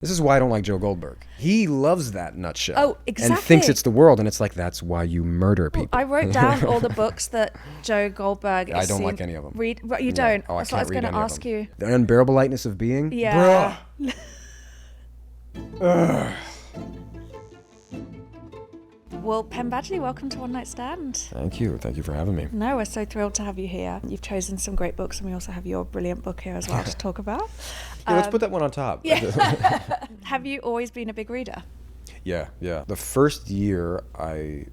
This is why I don't like Joe Goldberg. He loves that nutshell. Oh, exactly. And thinks it's the world, and it's like, that's why you murder people. I wrote down all the books that Joe Goldberg I don't like any of them. Read, you don't? Oh, That's what I was going to ask you. The Unbearable Lightness of Being? Yeah. Bruh. Well, Penn Badgley, welcome to One Nightstand. Thank you. Thank you for having me. No, we're so thrilled to have you here. You've chosen some great books, and we also have your brilliant book here as well to talk about. Yeah, let's put that one on top. Yeah. Have you always been a big reader? Yeah. The first year I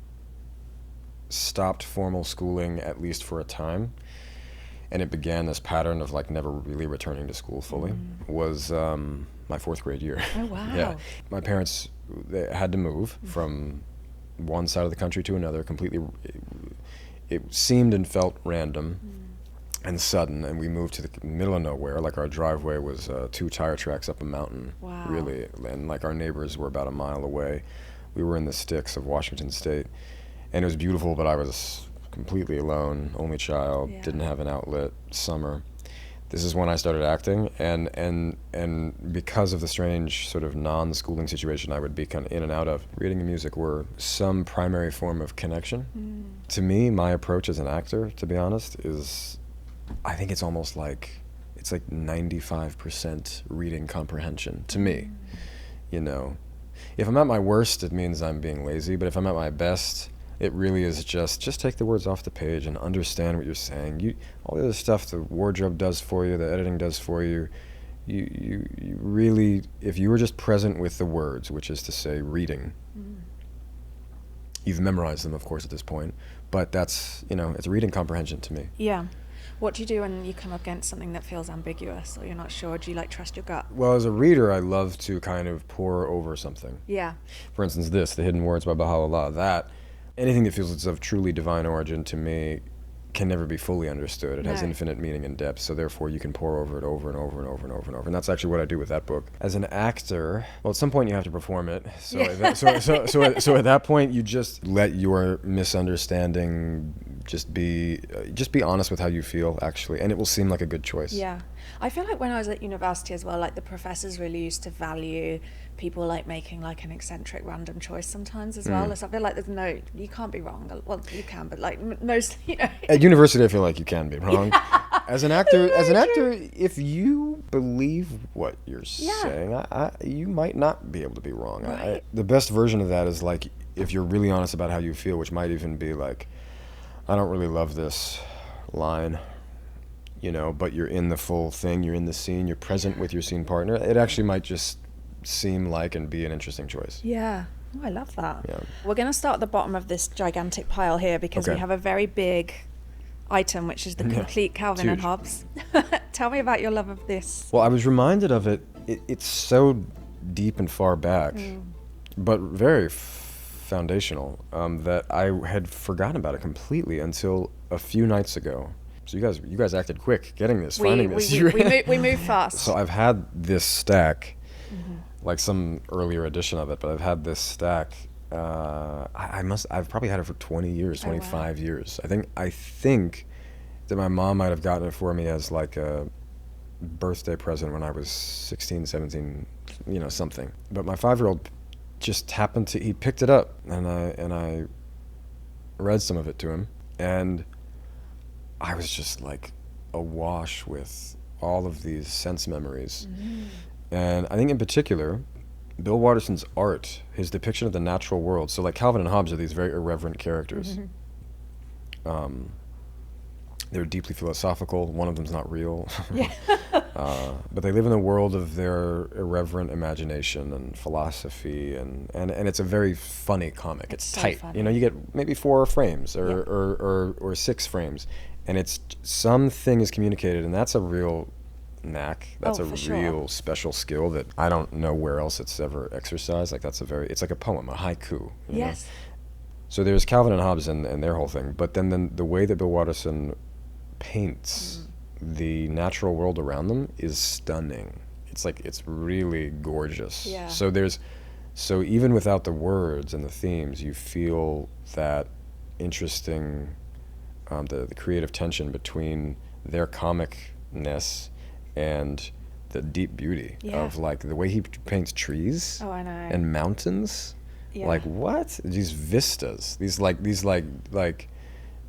stopped formal schooling, at least for a time, and it began this pattern of like never really returning to school fully, was my fourth grade year. Oh, wow. Yeah. My parents, they had to move from one side of the country to another completely. It seemed and felt random and sudden, and we moved to the middle of nowhere. Like our driveway was 2 tire tracks up a mountain. Wow. Really, and like our neighbors were about a mile away. We were in the sticks of Washington State, and it was beautiful, but I was completely alone, only child, didn't have an outlet. Summer. This is when I started acting, and because of the strange sort of non-schooling situation I would be kind of in and out of, reading and music were some primary form of connection. To me, my approach as an actor, to be honest, is, I think it's almost like, it's like 95% reading comprehension, to me. You know, if I'm at my worst, it means I'm being lazy, but if I'm at my best, it really is just take the words off the page and understand what you're saying. All the other stuff the wardrobe does for you, the editing does for you, you really, if you were just present with the words, which is to say reading, you've memorized them, of course, at this point, but that's, it's reading comprehension to me. Yeah. What do you do when you come up against something that feels ambiguous or you're not sure? Do you trust your gut? Well, as a reader, I love to kind of pore over something. Yeah. For instance, The Hidden Words by Bahá'u'lláh, that anything that feels it's of truly divine origin to me can never be fully understood. It has infinite meaning and depth, so therefore you can pore over it over and over and over and over and over. And that's actually what I do with that book. As an actor, well, at some point you have to perform it. So, so at that point, you just let your misunderstanding just be honest with how you feel, actually, and it will seem like a good choice. Yeah. I feel like when I was at university as well, the professors really used to value people making an eccentric random choice sometimes as well. So I feel like you can't be wrong. Well, you can, but most, At university, I feel like you can be wrong. As an actor, if you believe what you're saying, you might not be able to be wrong. Right. The best version of that is if you're really honest about how you feel, which might even be I don't really love this line, but you're in the full thing, you're in the scene, you're present with your scene partner. It actually might just seem like and be an interesting choice. Yeah. Oh, I love that. Yeah. We're going to start at the bottom of this gigantic pile here because we have a very big item, which is the complete Kavelin and Hobbes. Tell me about your love of this. Well, I was reminded of it. It's so deep and far back, but very foundational, that I had forgotten about it completely until a few nights ago. So you guys acted quick getting this, finding this. We move fast. So I've had this stack, like some earlier edition of it, but I've had this stack. I've probably had it for 20 years, 25 years. I think that my mom might have gotten it for me as a birthday present when I was 16, 17, something. But my 5-year-old just happened to, he picked it up, and I read some of it to him, and I was just awash with all of these sense memories. And I think in particular, Bill Watterson's art, his depiction of the natural world. So Calvin and Hobbes are these very irreverent characters. They're deeply philosophical. One of them's not real. But they live in the world of their irreverent imagination and philosophy, and it's a very funny comic. It's so tight. Funny. You get maybe 4 frames or 6 frames, and it's something is communicated, and that's a real knack. That's real special skill that I don't know where else it's ever exercised. It's like a poem, a haiku. You know? So there's Calvin and Hobbes and their whole thing, but then the way that Bill Watterson paints the natural world around them is stunning. It's really gorgeous. Yeah. So even without the words and the themes, you feel that interesting, the creative tension between their comicness and the deep beauty Yeah. of like the way he paints trees Oh, I know. and mountains. Yeah. Like what? These vistas, these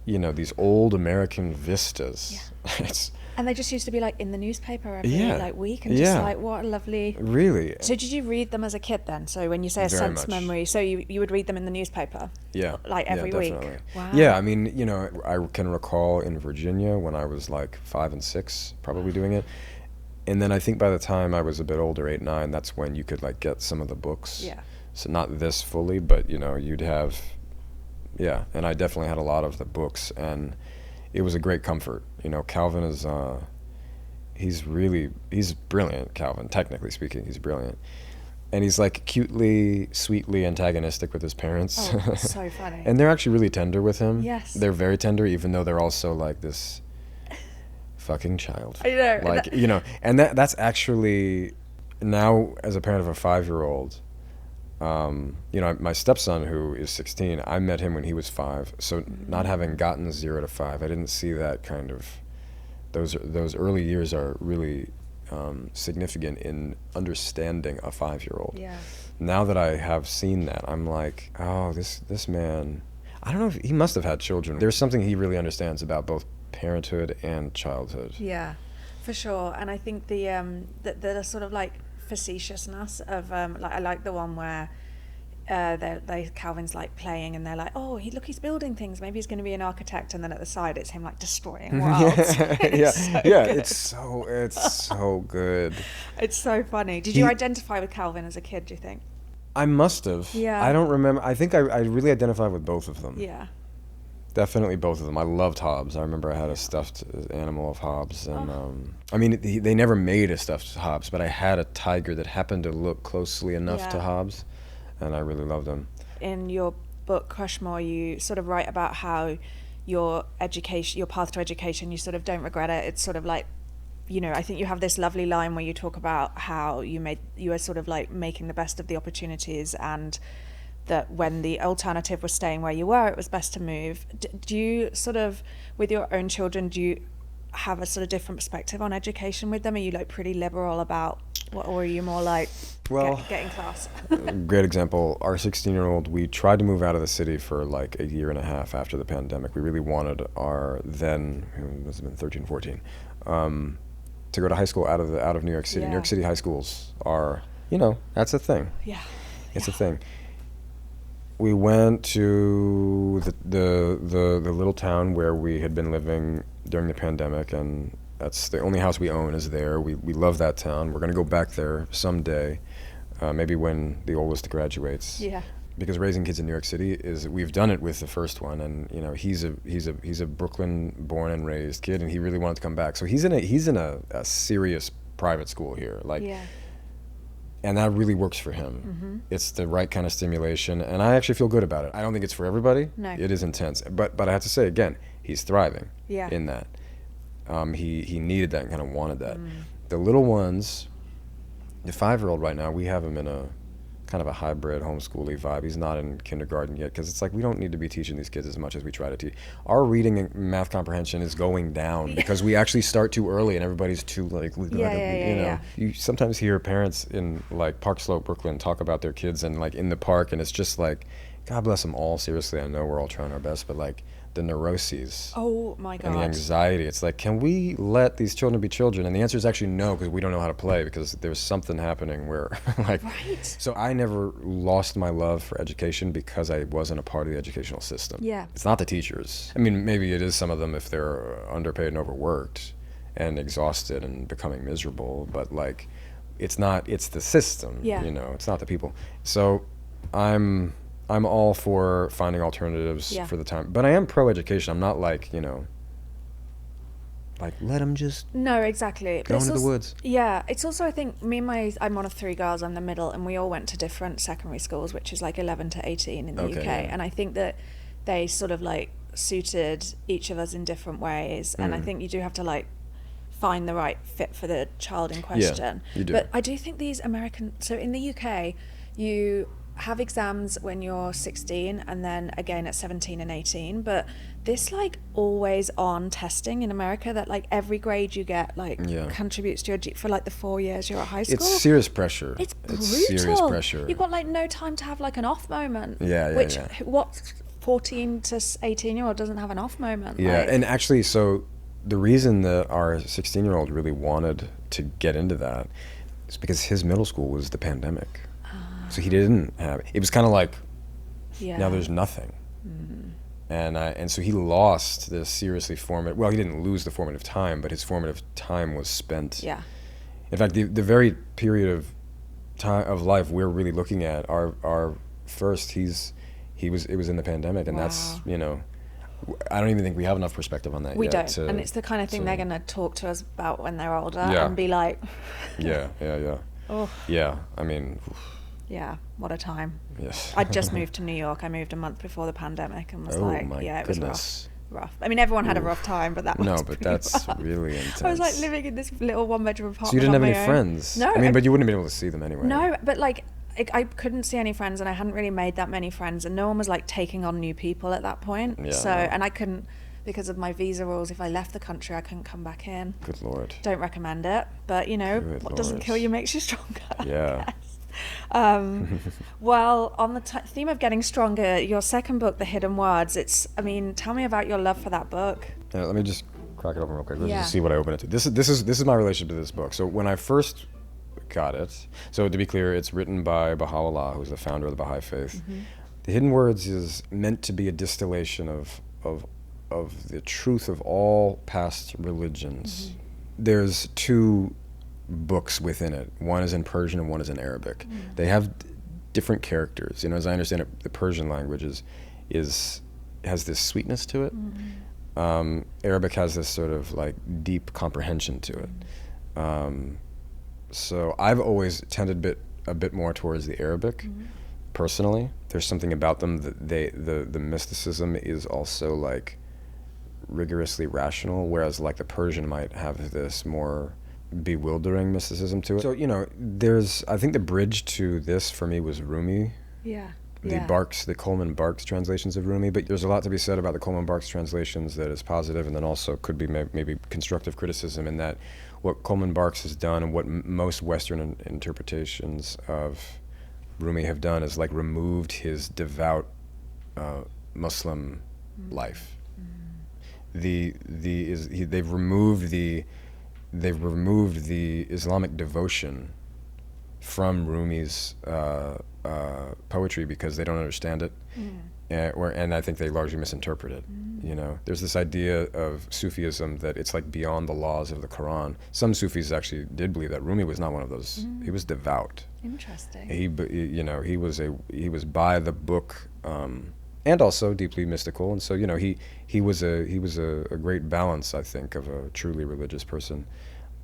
you know, these old American vistas. Yeah. It's And they just used to be like in the newspaper every like week, and Yeah. just like what a lovely. really. So did you read them as a kid then? So when you say a Very sense much. memory, so you would read them in the newspaper? Yeah. Like every week? Definitely. Wow. Yeah, I mean, you know, I can recall in Virginia when I was like 5 and 6, probably doing it. And then I think by the time I was a bit older, 8, 9, that's when you could like get some of the books. Yeah. So not this fully, but you know, you'd have, yeah. And I definitely had a lot of the books, and it was a great comfort. You know, Calvin is, he's brilliant, Calvin, technically speaking, he's brilliant. And he's like cutely, sweetly antagonistic with his parents. Oh, so funny. And they're actually really tender with him. Yes. They're very tender, even though they're also like this fucking child. I know. Like, you know, and that's actually, now as a parent of a 5-year-old, you know, my stepson, who is 16, I met him when he was 5. So not having gotten 0 to 5, I didn't see that kind of, those early years are really significant in understanding a 5-year-old. Yeah. Now that I have seen that, I'm like, oh, this man, I don't know if he must have had children. There's something he really understands about both parenthood and childhood. Yeah, for sure. And I think the sort of like facetiousness of like, I like the one where Calvin's like playing and they're like, oh, he's building things, maybe he's going to be an architect, and then at the side it's him like destroying worlds. It's so good. It's so funny. Did you identify with Calvin as a kid, do you think? I must have. Yeah. I don't remember. I think I really identified with both of them. Yeah. Definitely both of them. I loved Hobbes. I remember I had a stuffed animal of Hobbes, and I mean, they never made a stuffed Hobbes, but I had a tiger that happened to look closely enough to Hobbes, and I really loved him. In your book Crushmore, you sort of write about how your path to education, you sort of don't regret it. It's sort of like, you know, I think you have this lovely line where you talk about how you were sort of like making the best of the opportunities, and that when the alternative was staying where you were, it was best to move. Do you sort of, with your own children, do you have a sort of different perspective on education with them? Are you like pretty liberal about what, or are you more like getting class? Great example. Our 16-year-old, we tried to move out of the city for like a year and a half after the pandemic. We really wanted our then, it must have been 13, 14, to go to high school out of New York City. New York City high schools are, you know, that's a thing. Yeah. It's a thing. We went to the little town where we had been living during the pandemic, and that's the only house we own is there. We love that town. We're going to go back there someday, maybe when the oldest graduates. Yeah. Because raising kids in New York City we've done it with the first one, and you know he's a Brooklyn born and raised kid, and he really wanted to come back. So he's in a serious private school here, like. Yeah. And that really works for him. Mm-hmm. It's the right kind of stimulation, and I actually feel good about it. I don't think it's for everybody. No. It is intense, but I have to say again, he's thriving in that. He needed that and kind of wanted that. The little ones, the 5-year-old right now, we have him in a kind of a hybrid homeschooly vibe. He's not in kindergarten yet, because it's like we don't need to be teaching these kids as much as we try to teach. Our reading and math comprehension is going down because we actually start too early, and everybody's too like, you know. You sometimes hear parents in like Park Slope, Brooklyn, talk about their kids and like in the park, and it's just like, God bless them all. Seriously, I know we're all trying our best, but like the neuroses. Oh my God. And the anxiety. It's like, can we let these children be children? And the answer is actually no, because we don't know how to play, because there's something happening where like, so I never lost my love for education because I wasn't a part of the educational system. Yeah. It's not the teachers. I mean, maybe it is some of them if they're underpaid and overworked and exhausted and becoming miserable, but like, it's the system, you know, it's not the people. So I'm all for finding alternatives for the time, but I am pro-education. I'm not like, you know, like let them just no, exactly. Go into the woods. Yeah, it's also, I think I'm one of 3 girls. I'm the middle, and we all went to different secondary schools, which is like 11 to 18 in the UK. Yeah. And I think that they sort of like suited each of us in different ways. And I think you do have to like find the right fit for the child in question. Yeah, you do. But I do think these American, so in the UK, you have exams when you're 16 and then again at 17 and 18, but this like always on testing in America that like every grade you get like contributes to your for like the 4 years you're at high school. It's serious pressure. It's brutal. It's serious pressure. You've got like no time to have like an off moment. Which what 14 to 18-year-old doesn't have an off moment? Yeah, and actually, so the reason that our 16-year-old really wanted to get into that is because his middle school was the pandemic. So he didn't have, it was kind of like, now there's nothing. And so he lost this seriously formative, well, he didn't lose the formative time, but his formative time was spent. Yeah. In fact, the very period of time of life we're really looking at, our first, it was in the pandemic, and that's, you know, I don't even think we have enough perspective on that we yet. don't, and it's the kind of thing they're going to talk to us about when they're older and be like... Oh. Yeah, I mean... Yeah, what a time. Yes. I just moved to New York. I moved a month before the pandemic and was it was rough. I mean, everyone had a rough time, but that was that's rough. Really intense. I was like living in this little one-bedroom apartment. So you didn't have any own. friends? No. I mean, but you wouldn't have been able to see them anyway. No, but like... I couldn't see any friends, and I hadn't really made that many friends, and no one was like taking on new people at that point. And I couldn't, because of my visa rules, if I left the country I couldn't come back in. Good Lord. Don't recommend it, but you know, what doesn't kill you makes you stronger. Yeah. Well, on the theme of getting stronger, your second book, The Hidden Words, tell me about your love for that book. Yeah, let me just crack it open real quick. Let's just see what I open it to. This is my relationship to this book. So when I first got it, so to be clear, it's written by Bahá'u'lláh, who's the founder of the Baha'i faith. The Hidden Words is meant to be a distillation of the truth of all past religions. There's two books within it. One is in Persian and one is in Arabic. They have different characters. You know, as I understand it, the Persian language has this sweetness to it. Arabic has this sort of like deep comprehension to it. So I've always tended a bit more towards the Arabic, personally. There's something about them that the mysticism is also like rigorously rational, whereas like the Persian might have this more bewildering mysticism to it. So, you know, I think the bridge to this for me was Rumi. The Coleman Barks translations of Rumi, but there's a lot to be said about the Coleman Barks translations that is positive, and then also could be maybe constructive criticism, in that what Coleman Barks has done and what most Western interpretations of Rumi have done is like removed his devout Muslim life. They've removed the Islamic devotion from Rumi's poetry because they don't understand it, and I think they largely misinterpret it. You know, there's this idea of Sufism that it's like beyond the laws of the Quran. Some Sufis actually did believe that. Rumi was not one of those. He was devout. Interesting. He was by the book, and also deeply mystical. And so, you know, he was a great balance, I think, of a truly religious person.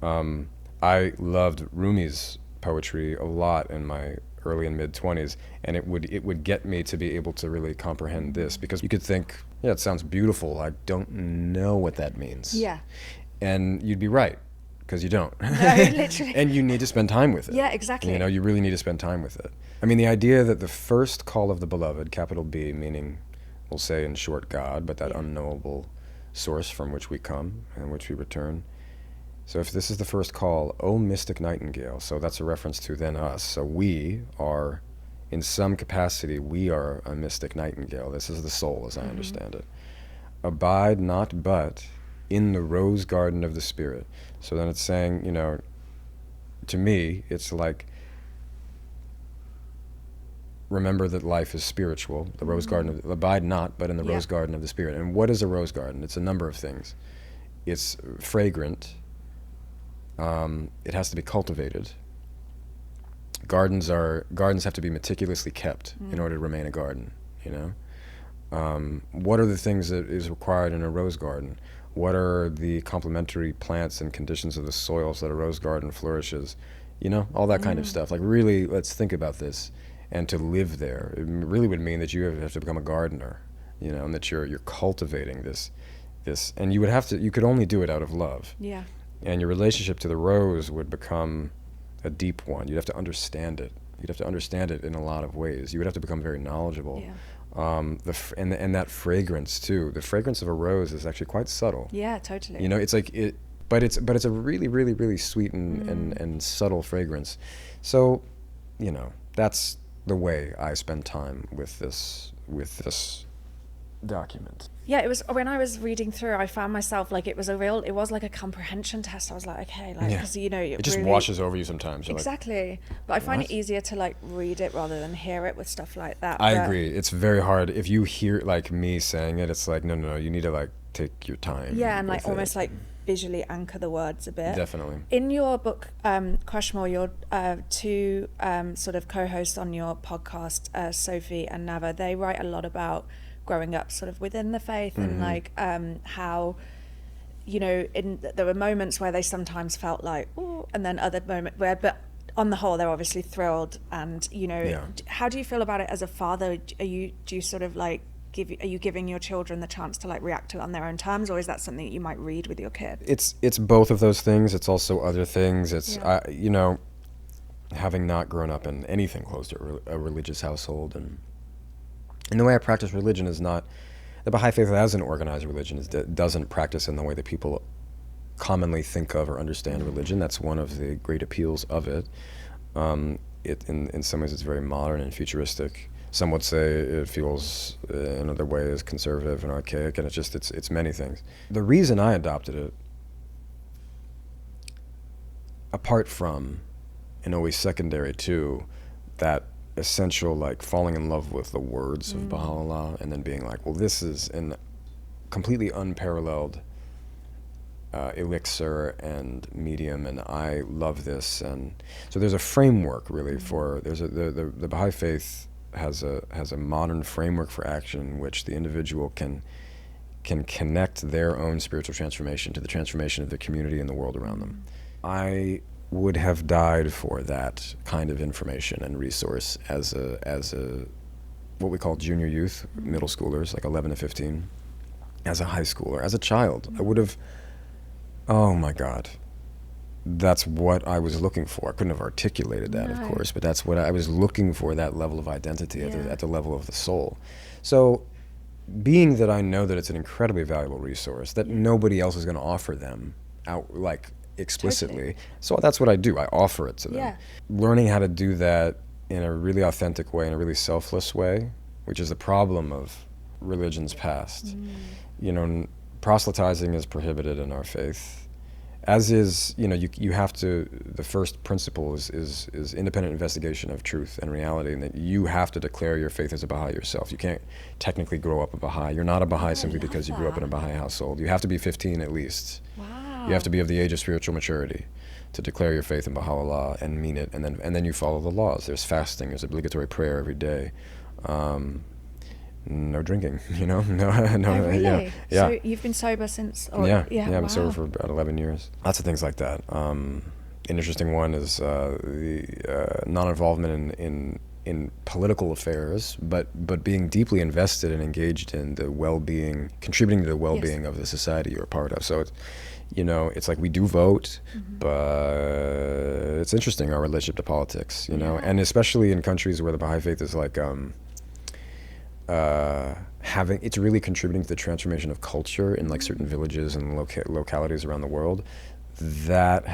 I loved Rumi's poetry a lot in my early and mid-20s, and it would get me to be able to really comprehend this, because you could think, yeah, it sounds beautiful, I don't know what that means. Yeah. And you'd be right, because you don't. No, literally. And you need to spend time with it. Yeah, exactly. You know, you really need to spend time with it. I mean, the idea that the first call of the beloved, capital B, meaning, we'll say in short, God, but that unknowable source from which we come and which we return. So if this is the first call, O mystic nightingale, so that's a reference to then us. So we are, in some capacity, we are a mystic nightingale. This is the soul, as I understand it. Abide not but in the rose garden of the spirit. So then it's saying, you know, to me, it's like, remember that life is spiritual. The rose garden of, abide not but in the rose garden of the spirit. And what is a rose garden? It's a number of things. It's fragrant. It has to be cultivated. Gardens have to be meticulously kept in order to remain a garden, you know? What are the things that is required in a rose garden? What are the complementary plants and conditions of the soil so that a rose garden flourishes? You know, all that kind of stuff. Like, really, let's think about this. And to live there, it really would mean that you have to become a gardener, you know, and that you're cultivating this, and you could only do it out of love. Yeah. And your relationship to the rose would become a deep one. You'd have to understand it. You'd have to understand it in a lot of ways. You would have to become very knowledgeable. Yeah. And that fragrance too. The fragrance of a rose is actually quite subtle. Yeah, totally. You know, it's like it, but it's a really, really, really sweet and subtle fragrance. So, you know, that's the way I spend time with this document. Yeah, it was when I was reading through, I found myself like it was like a comprehension test. I was like, okay, like, because you know, it just really washes over you sometimes. You're exactly. like, but I find it easier to like read it rather than hear it with stuff like that. I agree. It's very hard if you hear like me saying it. It's like no. You need to like take your time. Yeah, and like almost like visually anchor the words a bit. Definitely. In your book, Crushmore, your two sort of co-hosts on your podcast, Sophie and Nava, they write a lot about growing up sort of within the faith and like how, you know, there were moments where they sometimes felt like, ooh, and then other moments where, but on the whole, they're obviously thrilled. And, you know, how do you feel about it as a father? Do you sort of like, are you giving your children the chance to like react to it on their own terms, or is that something that you might read with your kid? It's both of those things. It's also other things. It's, you know, having not grown up in anything close to a religious household, and the way I practice religion is not, the Baha'i faith as an organized religion doesn't practice in the way that people commonly think of or understand religion. That's one of the great appeals of it. In some ways it's very modern and futuristic. Some would say it feels in other ways conservative and archaic, and it's many things. The reason I adopted it, apart from, and always secondary to, that essential like falling in love with the words of Bahá'u'lláh, and then being like, well, this is an completely unparalleled elixir and medium, and I love this. And so there's a framework really for the Baha'i faith has a modern framework for action in which the individual can connect their own spiritual transformation to the transformation of the community and the world around them. I would have died for that kind of information and resource as a what we call junior youth, middle schoolers, like 11 to 15, as a high schooler, as a child. I would have, oh my God, that's what I was looking for. I couldn't have articulated that, of course, but that's what I was looking for, that level of identity at the level of the soul. So being that I know that it's an incredibly valuable resource, that nobody else is going to offer them out, like, explicitly. Totally. So that's what I do. I offer it to them. Yeah. Learning how to do that in a really authentic way, in a really selfless way, which is the problem of religions past. You know, proselytizing is prohibited in our faith, as is, you know, you have to, the first principle is independent investigation of truth and reality, and that you have to declare your faith as a Baha'i yourself. You can't technically grow up a Baha'i. You're not a Baha'i simply because you grew up in a Baha'i household. You have to be 15 at least. Wow. You have to be of the age of spiritual maturity to declare your faith in Baha'u'lláh and mean it, and then you follow the laws. There's fasting, there's obligatory prayer every day, no drinking, you know, no. Oh, really? Yeah. So you've been sober since? Yeah, I've been sober for about 11 years. Lots of things like that. An interesting one is the non-involvement in political affairs, but being deeply invested and engaged in the well-being, contributing to the well-being of the society you're a part of. So it's, you know, it's like we do vote, but it's interesting, our relationship to politics, you know, and especially in countries where the Baha'i faith is like it's really contributing to the transformation of culture in like certain villages and localities around the world. That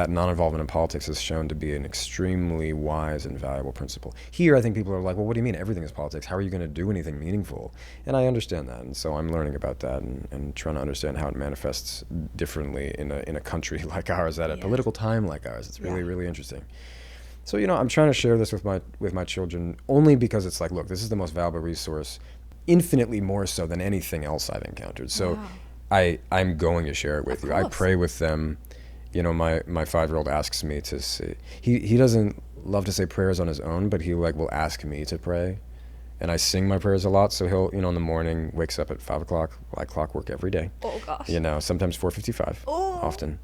non-involvement in politics has shown to be an extremely wise and valuable principle. Here, I think people are like, well, what do you mean everything is politics? How are you going to do anything meaningful? And I understand that, and so I'm learning about that and trying to understand how it manifests differently in a country like ours at a political time like ours. It's really, really interesting. So, you know, I'm trying to share this with my children only because it's like, look, this is the most valuable resource, infinitely more so than anything else I've encountered. So. Wow. I'm going to share it with you. I pray with them. You know, my 5-year-old asks me to say, he doesn't love to say prayers on his own, but he like will ask me to pray. And I sing my prayers a lot, so he'll, you know, in the morning, wakes up at 5 o'clock, like clockwork every day. Oh gosh. You know, sometimes 4:55, often.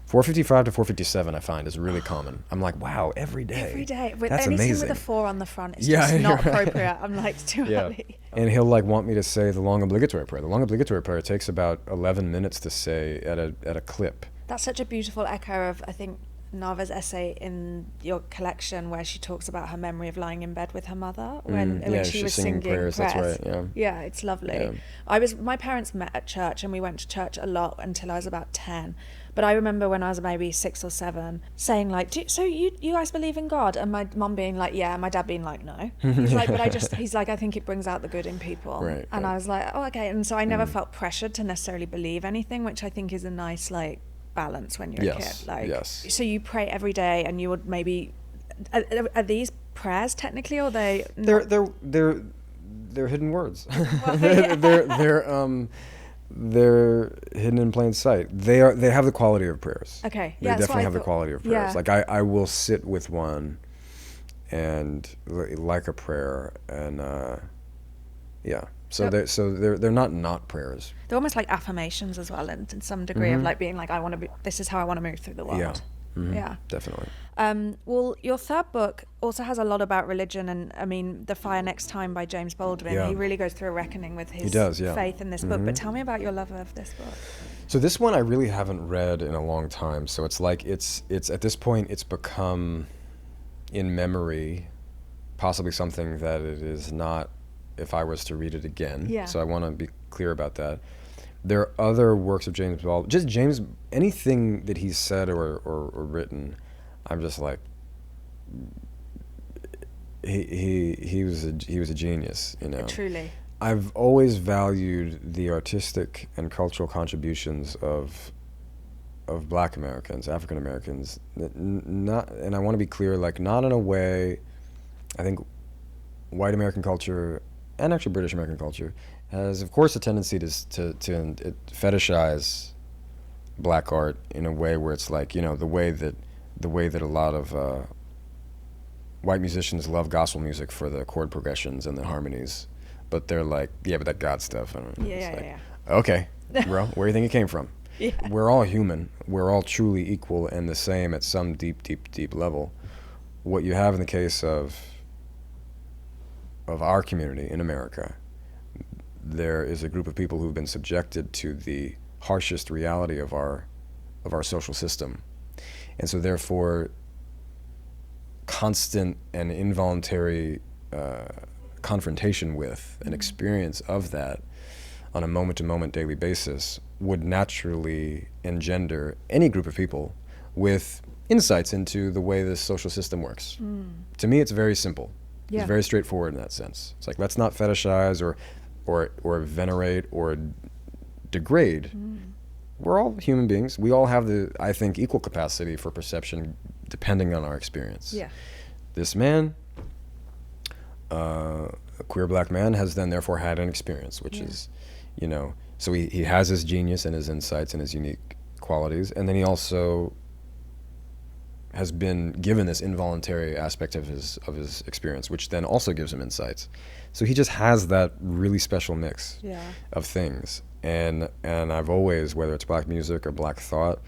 4:55 to 4:57 I find is really common. I'm like, wow, every day. Every day. With That's anything amazing. with a 4 on the front is just not appropriate. I'm like, it's too early. And he'll like want me to say the long obligatory prayer. The long obligatory prayer takes about 11 minutes to say at a clip. That's such a beautiful echo of, I think, Nava's essay in your collection where she talks about her memory of lying in bed with her mother when she was singing prayers. That's right. Yeah, it's lovely. Yeah. My parents met at church, and we went to church a lot until I was about 10. But I remember when I was maybe 6 or 7 saying like, so you guys believe in God? And my mum being like, yeah, and my dad being like, no. He's like, he's like, I think it brings out the good in people. Right, and I was like, oh, okay. And so I never felt pressured to necessarily believe anything, which I think is a nice like balance when you're a kid. Like, so you pray every day, and you would maybe are these prayers technically, or they they're hidden words. Well, yeah. They're hidden in plain sight. They have the quality of prayers. Okay. They definitely have the quality of prayers. Yeah. Like I will sit with one and like a prayer, and So they're not prayers. They're almost like affirmations as well, and to some degree of like being like, this is how I want to move through the world. Yeah. Mm-hmm. Yeah. Definitely. Well, your third book also has a lot about religion, and I mean, The Fire Next Time by James Baldwin. Yeah. He really goes through a reckoning with his faith in this book. But tell me about your love of this book. So this one I really haven't read in a long time. So it's like it's at this point it's become in memory, possibly something that it is not if I was to read it again. Yeah. So I want to be clear about that. There are other works of James Baldwin, anything that he's said or written, I'm just like, he was a genius, you know. Truly. I've always valued the artistic and cultural contributions of Black Americans, African Americans, and I want to be clear, like not in a way, I think white American culture and actually British American culture has, of course, a tendency to fetishize Black art in a way where it's like, you know, the way that a lot of white musicians love gospel music for the chord progressions and the harmonies, but they're like, yeah, but that God stuff. Yeah. Okay, bro, where do you think it came from? Yeah. We're all human. We're all truly equal and the same at some deep level. What you have in the case of our community in America, there is a group of people who've been subjected to the harshest reality of our social system. And so therefore, constant and involuntary confrontation with an experience of that on a moment-to-moment daily basis would naturally engender any group of people with insights into the way this social system works. To me, it's very simple. Yeah. It's very straightforward in that sense. It's like, let's not fetishize or venerate or degrade. We're all human beings. We all have I think, equal capacity for perception depending on our experience. Yeah. This man, a queer Black man, has then therefore had an experience, which is, you know, so he has his genius and his insights and his unique qualities, and then he also has been given this involuntary aspect of his experience, which then also gives him insights. So he just has that really special mix of things. And I've always, whether it's Black music or Black thought,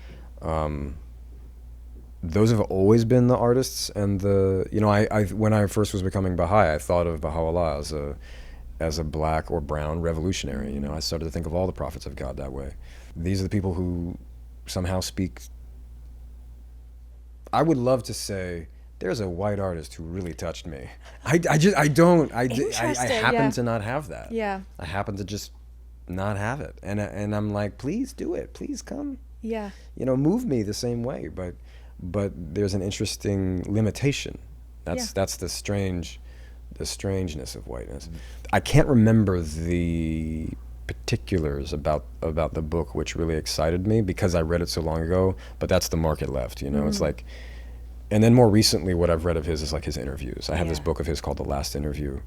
those have always been the artists and I when I first was becoming Baha'i, I thought of Bahá'u'lláh as a Black or brown revolutionary. You know, I started to think of all the prophets of God that way. These are the people who somehow speak. I would love to say there's a white artist who really touched me. I happen to not have that. Yeah. I happen to just not have it, and I'm like, please do it, please come. Yeah. You know, move me the same way, but there's an interesting limitation. That's the strangeness of whiteness. I can't remember the particulars about the book which really excited me because I read it so long ago, but that's the mark it left, you know. It's like, and then more recently what I've read of his is like his interviews. I have this book of his called The Last Interview,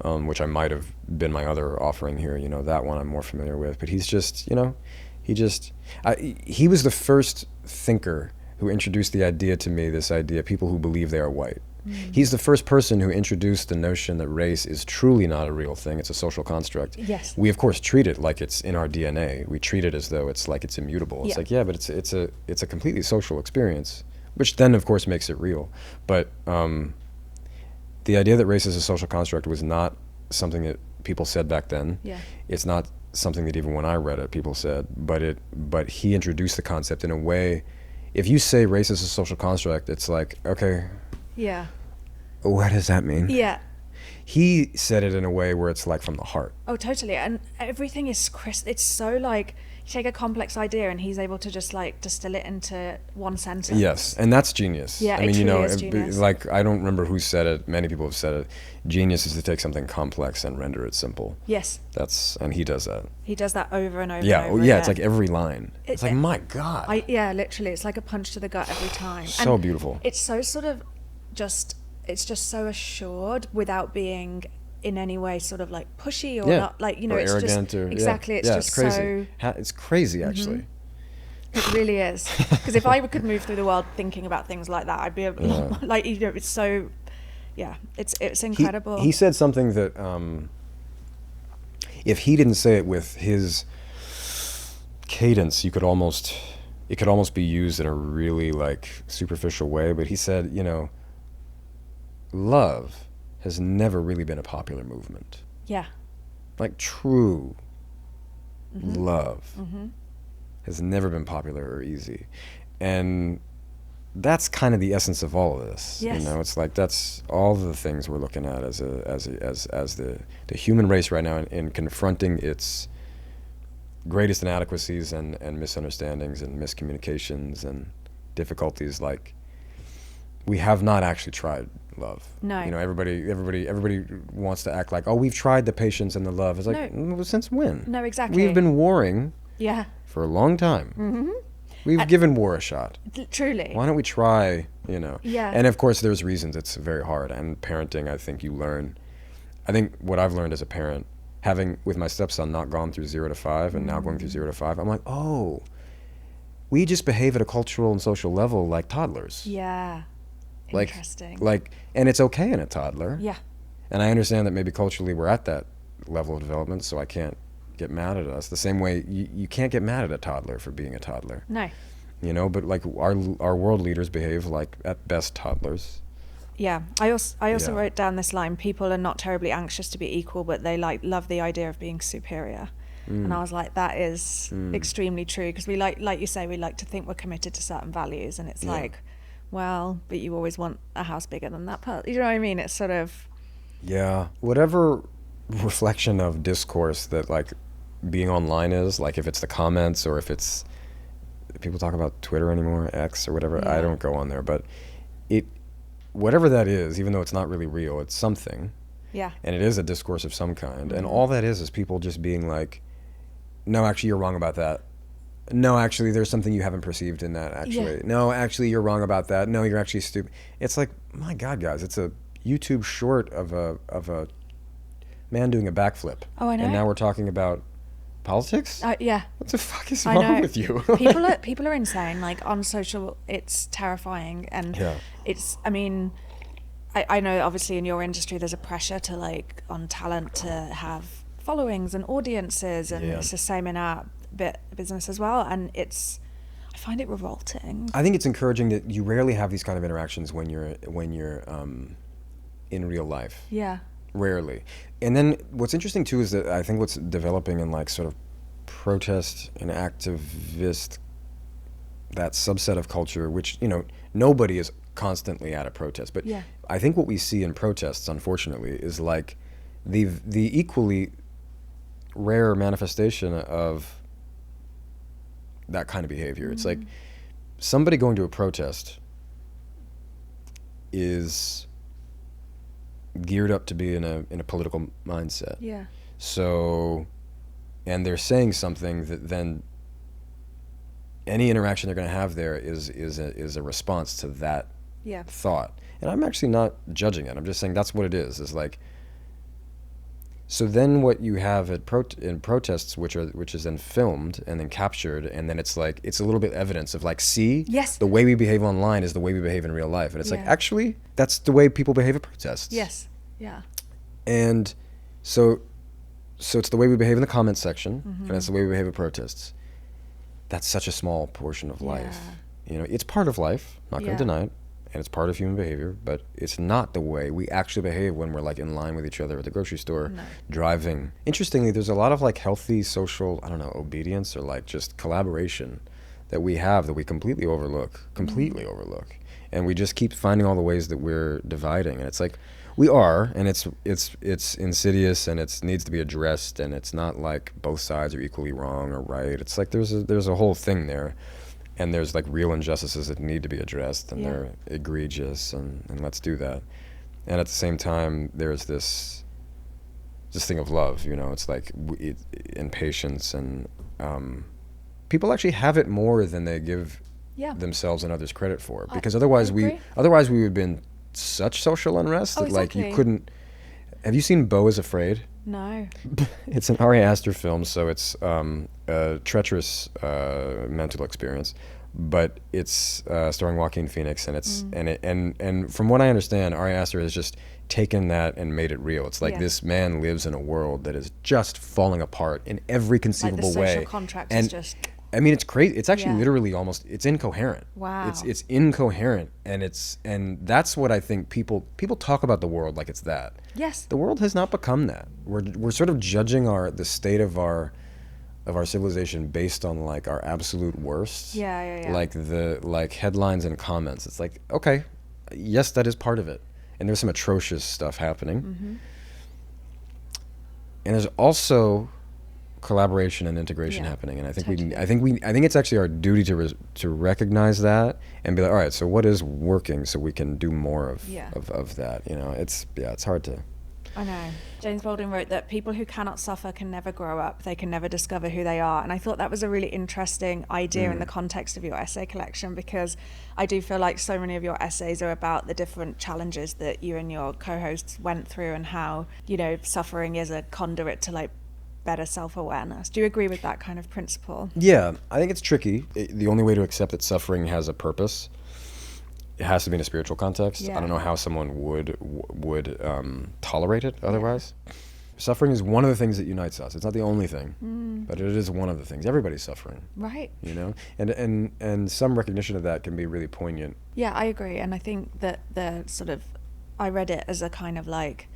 which I might have been my other offering here, you know, that one I'm more familiar with, but he's just, you know, he was the first thinker who introduced the idea to me, this idea, people who believe they are white. He's the first person who introduced the notion that race is truly not a real thing, it's a social construct. Yes. We of course treat it like it's in our DNA. We treat it as though it's like it's immutable. It's like, yeah, but it's a completely social experience, which then of course makes it real. But the idea that race is a social construct was not something that people said back then. Yeah. It's not something that even when I read it people said, but he introduced the concept in a way if you say race is a social construct, it's like, okay, Yeah. what does that mean? Yeah. He said it in a way where it's like from the heart. Oh, totally. And everything is crisp. It's so like, you take a complex idea and he's able to just like distill it into one sentence. Yes, and that's genius. Yeah, I mean, it you truly know, is genius. like, I don't remember who said it. Many people have said it. Genius is to take something complex and render it simple. Yes. And he does that. He does that over and over Yeah, and over yeah, it's again. like every line. It's like, my God. Yeah, literally. It's like a punch to the gut every time. So And beautiful. It's so sort of it's just so assured without being in any way sort of like pushy or not, like, you know, or it's arrogant, just or exactly. It's just it's crazy. It's crazy, actually. It really is. Because if I could move through the world thinking about things like that, I'd be able like, you know, it's so, yeah, it's incredible. He said something that if he didn't say it with his cadence, it could almost be used in a really like superficial way. But he said, you know, love has never really been a popular movement. Yeah. Like true love has never been popular or easy. And that's kind of the essence of all of this. Yes. You know, it's like that's all the things we're looking at as the human race right now in confronting its greatest inadequacies and misunderstandings and miscommunications and difficulties. Like, we have not actually tried love. No. You know, everybody wants to act like, oh, we've tried the patience and the love. It's like, well, since when? No, exactly. We've been warring Yeah. for a long time. We've given war a shot. Truly. Why don't we try, you know? Yeah. And of course, there's reasons it's very hard. And parenting, I think I think what I've learned as a parent, having with my stepson not gone through 0 to 5 and now going through 0 to 5, I'm like, oh, we just behave at a cultural and social level like toddlers. Yeah. Like, Interesting. And it's okay in a toddler. Yeah. And I understand that maybe culturally we're at that level of development, so I can't get mad at us. The same way you can't get mad at a toddler for being a toddler. No. You know, but like our world leaders behave like at best toddlers. Yeah. I also wrote down this line: people are not terribly anxious to be equal, but they love the idea of being superior. And I was like, that is extremely true, because we like you say, we like to think we're committed to certain values, and it's like, well, but you always want a house bigger than that person. You know what I mean? It's sort of... Yeah. Whatever reflection of discourse that like being online is, like if it's the comments or if it's... People talk about Twitter anymore, X or whatever. Yeah. I don't go on there, but whatever that is, even though it's not really real, it's something. Yeah. And it is a discourse of some kind. And all that is people just being like, no, actually, you're wrong about that. No, actually, there's something you haven't perceived in that, actually. Yeah. No, actually, you're wrong about that. No, you're actually stupid. It's like, my God, guys, it's a YouTube short of a man doing a backflip. Oh, I know. And now we're talking about politics? Yeah. What the fuck is wrong with you? People are insane. Like, on social, it's terrifying. And it's, I mean, I know obviously in your industry there's a pressure to like on talent to have followings and audiences, and it's the same in our business as well. And I find it revolting. I think it's encouraging that you rarely have these kind of interactions when you're in real life. Yeah. Rarely. And then what's interesting too is that I think what's developing in like sort of protest and activist, that subset of culture, which, you know, nobody is constantly at a protest, but I think what we see in protests, unfortunately, is like the equally rare manifestation of that kind of behavior. It's like somebody going to a protest is geared up to be in a political mindset. Yeah. So, and they're saying something that then any interaction they're going to have there is a response to that thought. And I'm actually not judging it. I'm just saying that's what it is like. So then what you have in protests, which is then filmed and then captured, and then it's like, it's a little bit evidence of like, see, the way we behave online is the way we behave in real life. And it's like, actually, that's the way people behave at protests. Yes. Yeah. And so it's the way we behave in the comments section, and it's the way we behave at protests. That's such a small portion of life. You know, it's part of life, not going to deny it, and it's part of human behavior, but it's not the way we actually behave when we're like in line with each other at the grocery store, driving. Interestingly, there's a lot of like healthy social, I don't know, obedience or like just collaboration that we have that we completely overlook, and we just keep finding all the ways that we're dividing, and it's like we are, and it's insidious, and it needs to be addressed, and it's not like both sides are equally wrong or right. It's like there's a whole thing there, and there's like real injustices that need to be addressed, and they're egregious, and let's do that. And at the same time, there's this thing of love, you know. It's like and patience, and people actually have it more than they give themselves and others credit for, because otherwise we would have been such social unrest that like you couldn't. Have you seen Beau is Afraid? No. It's an Ari Aster film, so it's a treacherous mental experience, but it's starring Joaquin Phoenix, and it's and from what I understand, Ari Aster has just taken that and made it real. It's like this man lives in a world that is just falling apart in every conceivable way. Like the social contract is just. I mean, it's crazy. It's actually literally almost, it's incoherent. Wow. It's incoherent, and that's what I think people talk about the world like it's that. Yes. The world has not become that. We're sort of judging the state of our civilization based on like our absolute worst. Yeah. Like headlines and comments. It's like, okay, yes, that is part of it. And there's some atrocious stuff happening. Mm-hmm. And there's also collaboration and integration happening, and I think I think it's actually our duty to recognize that and be like, all right, so what is working, so we can do more of that. You know, it's hard to. I know. James Baldwin wrote that people who cannot suffer can never grow up. They can never discover who they are. And I thought that was a really interesting idea in the context of your essay collection, because I do feel like so many of your essays are about the different challenges that you and your co-hosts went through, and how, you know, suffering is a conduit to like better self-awareness. Do you agree with that kind of principle? Yeah, I think it's tricky. The only way to accept that suffering has a purpose, it has to be in a spiritual context. Yeah. I don't know how someone would tolerate it otherwise. Yeah. Suffering is one of the things that unites us. It's not the only thing, but it is one of the things. Everybody's suffering. Right. You know? And some recognition of that can be really poignant. Yeah, I agree. And I think that I read it as a kind of like,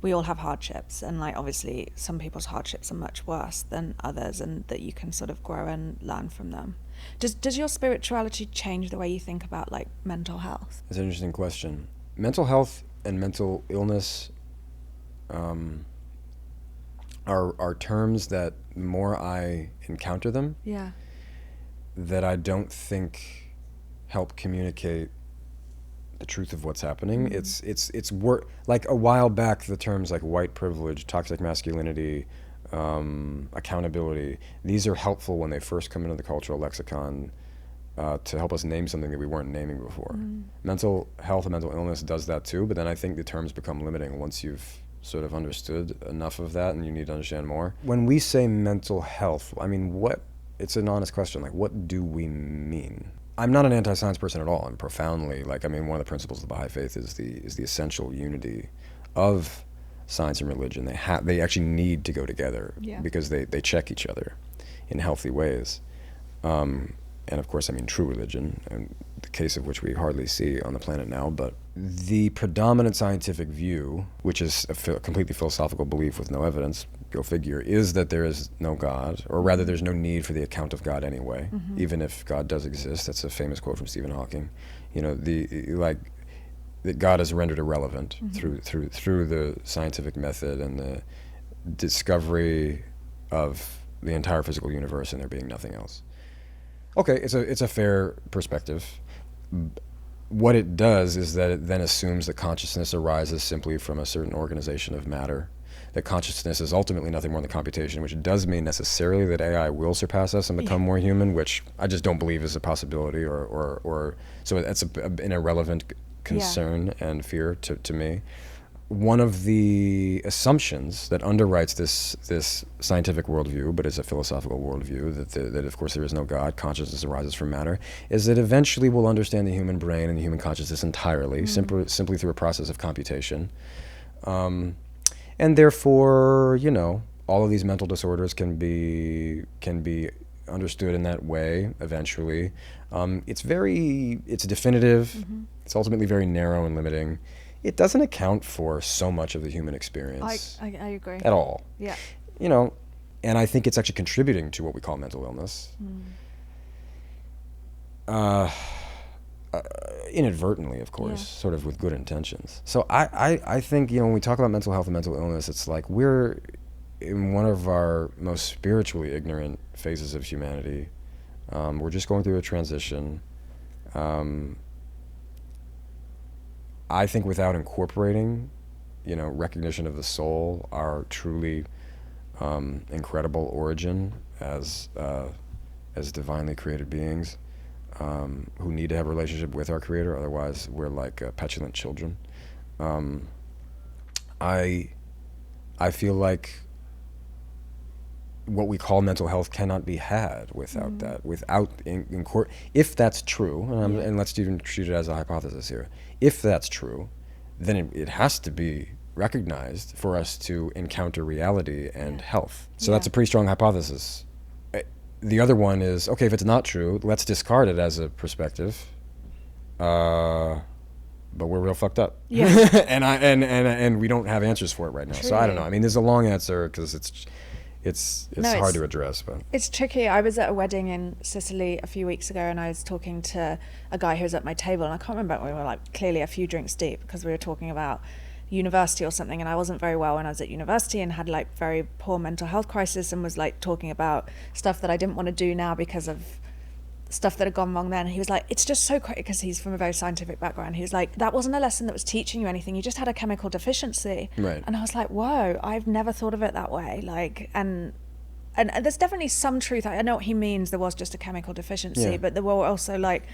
we all have hardships, and like obviously some people's hardships are much worse than others, and that you can sort of grow and learn from them. Does your spirituality change the way you think about like mental health? That's an interesting question. Mental health and mental illness are terms that the more I encounter them, that I don't think help communicate the truth of what's happening. It's like a while back, the terms like white privilege, toxic masculinity, accountability, these are helpful when they first come into the cultural lexicon to help us name something that we weren't naming before. Mental health and mental illness does that too, but then I think the terms become limiting once you've sort of understood enough of that, and you need to understand more. When we say mental health, I mean, it's an honest question, like what do we mean? I'm not an anti-science person at all. I'm profoundly, one of the principles of the Baha'i faith is the essential unity of science and religion. They actually need to go together because they check each other in healthy ways. And of course, I mean true religion, and the case of which we hardly see on the planet now. But the predominant scientific view, which is a completely philosophical belief with no evidence, go figure, is that there is no God, or rather there's no need for the account of God anyway, even if God does exist. That's a famous quote from Stephen Hawking. You know, that God is rendered irrelevant through the scientific method and the discovery of the entire physical universe and there being nothing else. Okay, it's a fair perspective. What it does is that it then assumes that consciousness arises simply from a certain organization of matter, that consciousness is ultimately nothing more than computation, which does mean necessarily that AI will surpass us and become more human, which I just don't believe is a possibility, or so that's an irrelevant concern and fear to me. One of the assumptions that underwrites this scientific worldview, but is a philosophical worldview, that of course there is no God, consciousness arises from matter, is that eventually we'll understand the human brain and the human consciousness entirely, simply through a process of computation. And therefore, you know, all of these mental disorders can be understood in that way eventually. It's definitive, it's ultimately very narrow and limiting. It doesn't account for so much of the human experience. I agree. At all. Yeah. You know, and I think it's actually contributing to what we call mental illness. Inadvertently, of course, Yeah. sort of with good intentions. So I think, when we talk about mental health and mental illness, it's like we're in one of our most spiritually ignorant phases of humanity. We're just going through a transition. I think without incorporating, recognition of the soul, our truly incredible origin as divinely created beings, who need to have a relationship with our Creator, otherwise we're like petulant children. I feel like what we call mental health cannot be had without that, without if that's true, and let's even treat it as a hypothesis here. If that's true, then it has to be recognized for us to encounter reality and health. So that's a pretty strong hypothesis. The other one is, okay, if it's not true, let's discard it as a perspective. But we're real fucked up. Yeah. and we don't have answers for it right now. Truly. So I don't know. I mean, there's a long answer because it's hard to address, but it's tricky. I was at a wedding in Sicily a few weeks ago, and I was talking to a guy who was at my table, and I can't remember, we were like clearly a few drinks deep because we were talking about university or something, and I wasn't very well when I was at university and had like very poor mental health crisis, and was like talking about stuff that I didn't want to do now because of stuff that had gone wrong then. And he was like, it's just so crazy, because he's from a very scientific background. He was like, that wasn't a lesson that was teaching you anything, you just had a chemical deficiency. Right. And I was like, whoa, I've never thought of it that way. Like, and there's definitely some truth. I know what he means, there was just a chemical deficiency, but there were also like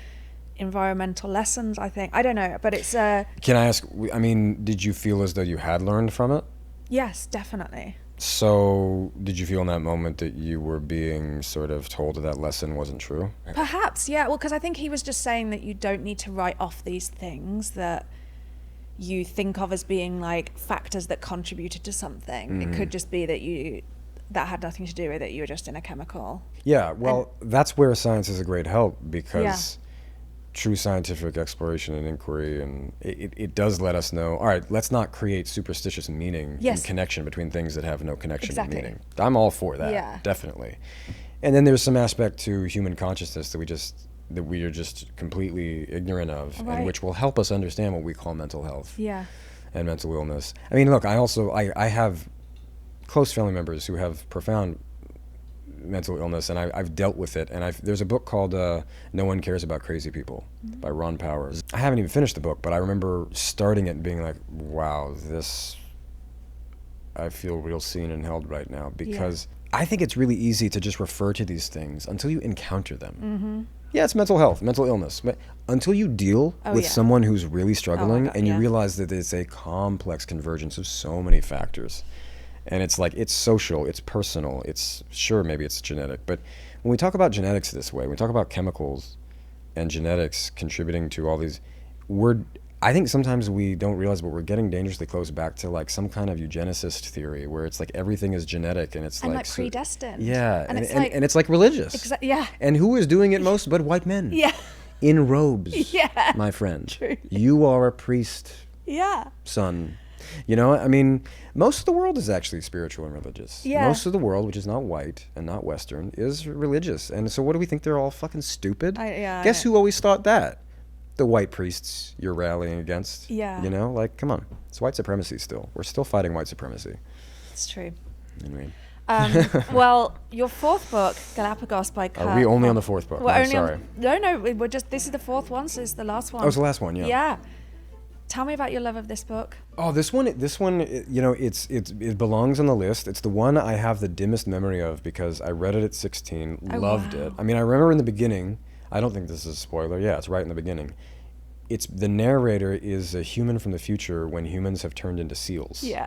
environmental lessons, I think. I don't know, but it's Can I ask, I mean, did you feel as though you had learned from it? Yes, definitely. So did you feel in that moment that you were being sort of told that lesson wasn't true? Perhaps, yeah. Well, because I think he was just saying that you don't need to write off these things that you think of as being like factors that contributed to something. It could just be that had nothing to do with it, you were just in a chemical. Yeah, well, that's where science is a great help, because true scientific exploration and inquiry, and it does let us know, all right, let's not create superstitious meaning and connection between things that have no connection and meaning. I'm all for that, definitely. And then there's some aspect to human consciousness that we are just completely ignorant of, and which will help us understand what we call mental health and mental illness. I mean, look, I have close family members who have profound mental illness, and I've dealt with it, and there's a book called No One Cares About Crazy People by Ron Powers. I haven't even finished the book, but I remember starting it and being like, wow, I feel real seen and held right now, because I think it's really easy to just refer to these things until you encounter them. Yeah, it's mental health, mental illness, but until you deal with someone who's really struggling, and you realize that it's a complex convergence of so many factors. And it's like, it's social, it's personal, maybe it's genetic. But when we talk about genetics this way, when we talk about chemicals and genetics contributing to all these, I think sometimes we don't realize, but we're getting dangerously close back to like some kind of eugenicist theory where it's like everything is genetic, and it's like predestined. Yeah, and it's like religious. And who is doing it most but white men? Yeah. In robes, my friend. True. You are a priest. Son. I mean, most of the world is actually spiritual and religious. Most of the world, which is not white and not Western, is religious. And so what do we think? They're all fucking stupid? Guess who always thought that? The white priests you're rallying against. Like, come on. It's white supremacy still. We're still fighting white supremacy. It's true. Anyway. Well, your fourth book, Galapagos by Kurt. Are we only on the fourth book? I'm sorry. No, this is the fourth one, so it's the last one. Oh, it's the last one, yeah. Tell me about your love of this book. Oh, this one, it belongs on the list. It's the one I have the dimmest memory of because I read it at 16, loved it. I mean, I remember in the beginning, I don't think this is a spoiler. Yeah, it's right in the beginning. The narrator is a human from the future when humans have turned into seals. Yeah.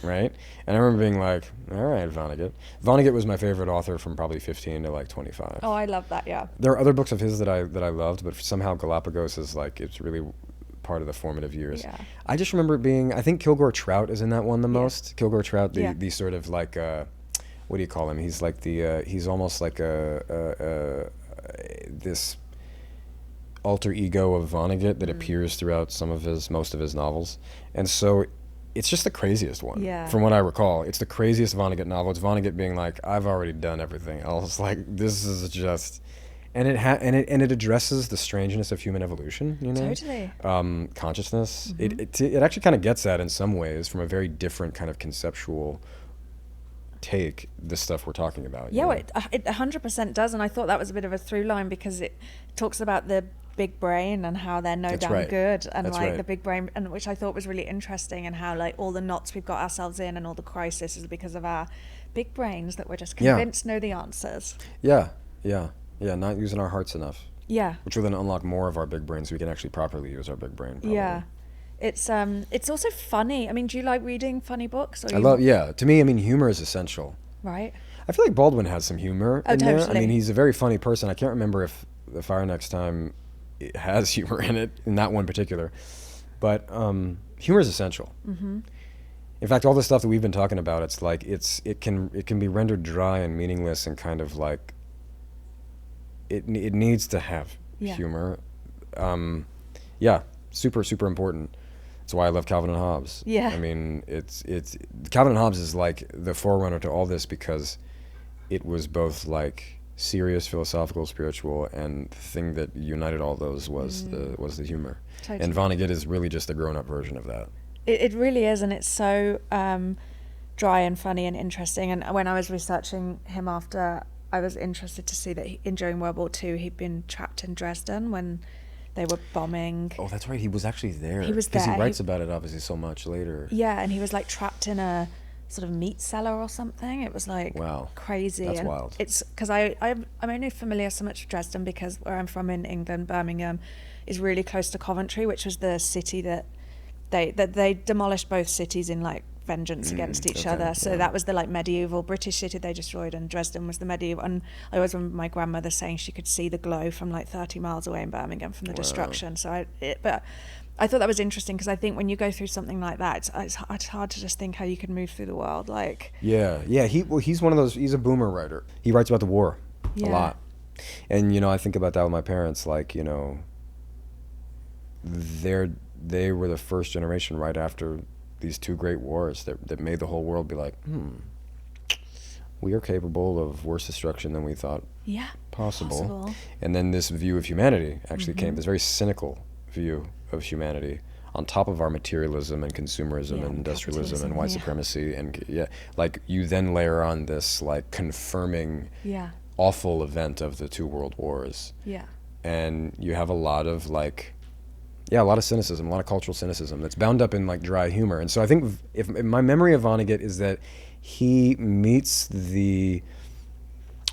Right? And I remember being like, all right, Vonnegut. Vonnegut was my favorite author from probably 15 to like 25. Oh, I love that, yeah. There are other books of his that I loved, but somehow Galapagos is like, it's really part of the formative years. Yeah. I just remember it being, I think Kilgore Trout is in that one the most. Kilgore Trout, the sort of like, what do you call him? He's like he's almost like this alter ego of Vonnegut that appears throughout most of his novels. And so it's just the craziest one. Yeah. From what I recall, it's the craziest Vonnegut novel. It's Vonnegut being like, I've already done everything else. Like, this is just, And it addresses the strangeness of human evolution, you know? Totally. Consciousness. It actually kind of gets at in some ways from a very different kind of conceptual take, the stuff we're talking about. Yeah, well, it 100% does, and I thought that was a bit of a through line because it talks about the big brain and how they're no damn good, and the big brain, and which I thought was really interesting, and how like all the knots we've got ourselves in and all the crisis is because of our big brains that we're just convinced know the answers. Yeah, not using our hearts enough. Yeah. Which will then unlock more of our big brain so we can actually properly use our big brain. Probably. Yeah. It's also funny. I mean, do you like reading funny books? To me, I mean, humor is essential. Right. I feel like Baldwin has some humor in there. Totally. I mean, he's a very funny person. I can't remember if The Fire Next Time it has humor in it, in that one particular. But humor is essential. Mm-hmm. In fact, all the stuff that we've been talking about, it's like it can be rendered dry and meaningless and kind of like it needs to have humor. Super, super important. That's why I love Calvin and Hobbes. Yeah. I mean, it's Calvin and Hobbes is like the forerunner to all this because it was both like serious, philosophical, spiritual, and the thing that united all those was the humor. Totally. And Vonnegut is really just a grown-up version of that. It really is, and it's so dry and funny and interesting. And when I was researching him after, I was interested to see that during World War II, he'd been trapped in Dresden when they were bombing. Oh, that's right. He was actually there. He was there. Because he writes about it, obviously, so much later. Yeah, and he was like trapped in a sort of meat cellar or something. It was like crazy. That's and wild. It's because I'm only familiar so much with Dresden because where I'm from in England, Birmingham, is really close to Coventry, which was the city that they demolished both cities in like vengeance against each other. So that was the like medieval British city they destroyed, and Dresden was the medieval. And I always remember my grandmother saying she could see the glow from like 30 miles away in Birmingham from the destruction. So but I thought that was interesting because I think when you go through something like that, it's hard to just think how you can move through the world. Like he's one of those. He's a boomer writer. He writes about the war a lot, and I think about that with my parents. Like they were the first generation right after these two great wars that made the whole world be like, we are capable of worse destruction than we thought possible. And then this view of humanity actually came, this very cynical view of humanity on top of our materialism and consumerism and industrialism and white supremacy. And like you then layer on this like confirming awful event of the two world wars. Yeah. And you have a lot of like, a lot of cynicism, a lot of cultural cynicism that's bound up in like dry humor. And so I think if my memory of Vonnegut is that he meets the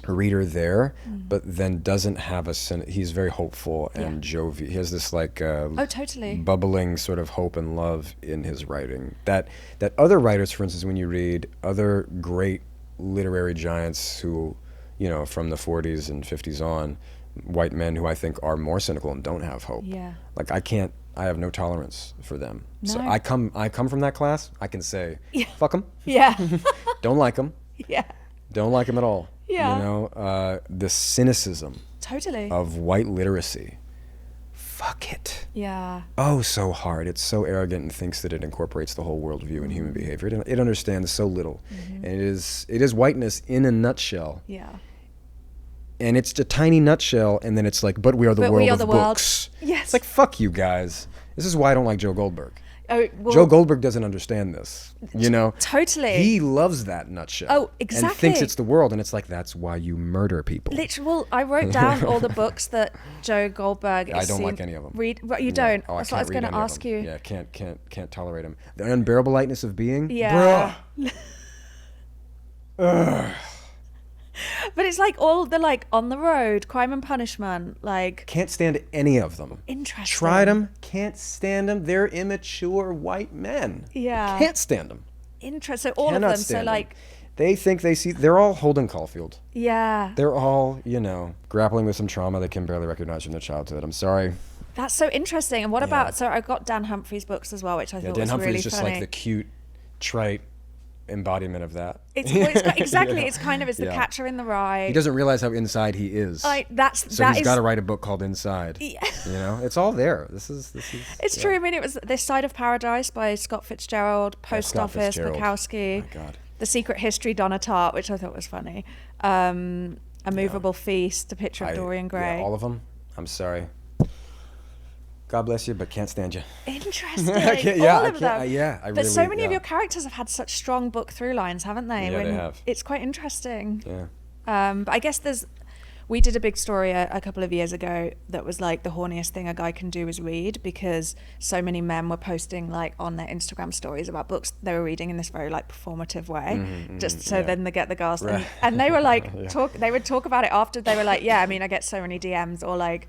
reader there, but then doesn't have he's very hopeful and jovial. He has this like totally bubbling sort of hope and love in his writing that other writers, for instance, when you read other great literary giants who, from the 40s and 50s on, white men who I think are more cynical and don't have hope. Yeah. Like I have no tolerance for them. No. So I come from that class. I can say, fuck them. Yeah. Don't like them. Yeah. Don't like them at all. Yeah. The cynicism of white literacy. Fuck it. Yeah. Oh, so hard. It's so arrogant and thinks that it incorporates the whole worldview in human behavior. It understands so little. And it is whiteness in a nutshell. Yeah. And it's a tiny nutshell, and then it's like, but we are the world of books. Yes. It's like, fuck you guys. This is why I don't like Joe Goldberg. Oh, well, Joe Goldberg doesn't understand this, Totally. He loves that nutshell. Oh, exactly. And thinks it's the world, and it's like, that's why you murder people. Literally, well, I wrote down all the books that Joe Goldberg I don't like any of them. Read, you don't? Oh, That's what I was going to ask you. Yeah, can't tolerate them. The unbearable lightness of being? Yeah. Bruh. But it's like all the like On the Road, Crime and Punishment, like... Can't stand any of them. Interesting. Tried them, can't stand them. They're immature white men. Yeah. Can't stand them. Interesting. So all of them, so like... They think they're all Holden Caulfield. Yeah. They're all, grappling with some trauma they can barely recognize from their childhood. I'm sorry. That's so interesting. And what about, so I got Dan Humphrey's books as well, which I thought was really funny. Dan Humphrey's just like the cute, trite embodiment of that. Exactly. It's kind of the Catcher in the Rye. He doesn't realize how inside he is. So he's got to write a book called Inside. Yeah. It's all there. This is. It's true. I mean, it was This Side of Paradise by Scott Fitzgerald, Post Office, Bukowski. Oh my God. The Secret History, Donna Tartt, which I thought was funny. A Movable Feast, A Picture of Dorian Gray. Yeah, all of them. I'm sorry. God bless you, but can't stand you. Interesting. All of them. But so many of your characters have had such strong book through lines, haven't they? Yeah, they have. It's quite interesting. Yeah. But I guess we did a big story a couple of years ago that was like the horniest thing a guy can do is read, because so many men were posting like on their Instagram stories about books they were reading in this very like performative way, then they get the girls. Right. And they were like, they would talk about it after. They were like, yeah, I mean, I get so many DMs, or like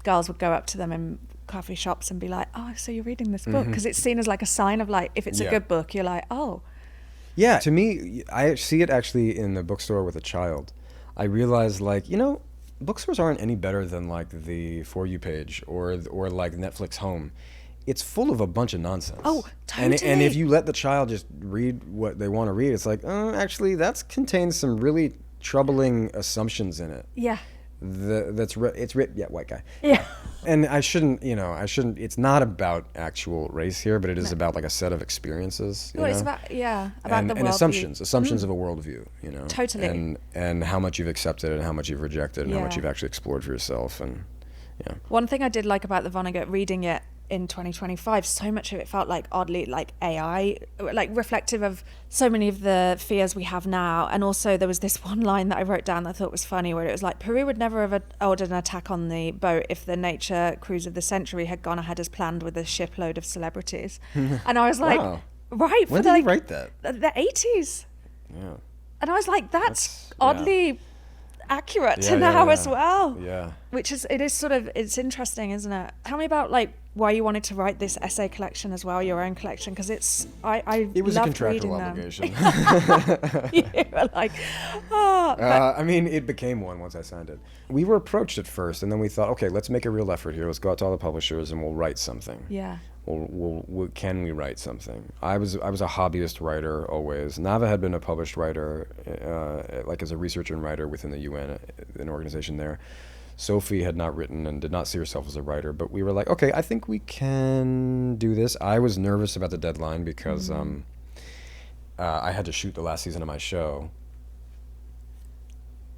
girls would go up to them in coffee shops and be like, oh, so you're reading this book? Because it's seen as like a sign of like, if it's a good book, you're like, oh. Yeah, to me, I see it actually in the bookstore with a child. I realized, like, bookstores aren't any better than like the For You page or like Netflix Home. It's full of a bunch of nonsense. Oh, totally. And if you let the child just read what they want to read, it's like, actually, that contains some really troubling assumptions in it. Yeah. White guy. Yeah. And I shouldn't, it's not about actual race here, but it is about like a set of experiences. It's about the worldview. And assumptions of a worldview, Totally. And how much you've accepted and how much you've rejected and how much you've actually explored for yourself. And one thing I did like about the Vonnegut, reading it in 2025, so much of it felt like oddly like AI, like reflective of so many of the fears we have now. And also there was this one line that I wrote down that I thought was funny, where it was like, Peru would never have ordered an attack on the boat if the nature cruise of the century had gone ahead as planned with a shipload of celebrities. And I was like, wow. Right. When did he write that? The 80s. Yeah. And I was like, that's oddly accurate to now as well. Yeah. Which is, it's interesting, isn't it? Tell me about like why you wanted to write this essay collection as well, your own collection, because it was a loved contractual reading obligation. You were like, I mean, it became one once I signed it. We were approached at first, and then we thought, okay, let's make a real effort here. Let's go out to all the publishers and we'll write something. Yeah. Can we write something? I was a hobbyist writer always. Nava had been a published writer, like as a researcher and writer within the UN, an organization there. Sophie had not written and did not see herself as a writer, but we were like, okay, I think we can do this. I was nervous about the deadline because I had to shoot the last season of my show,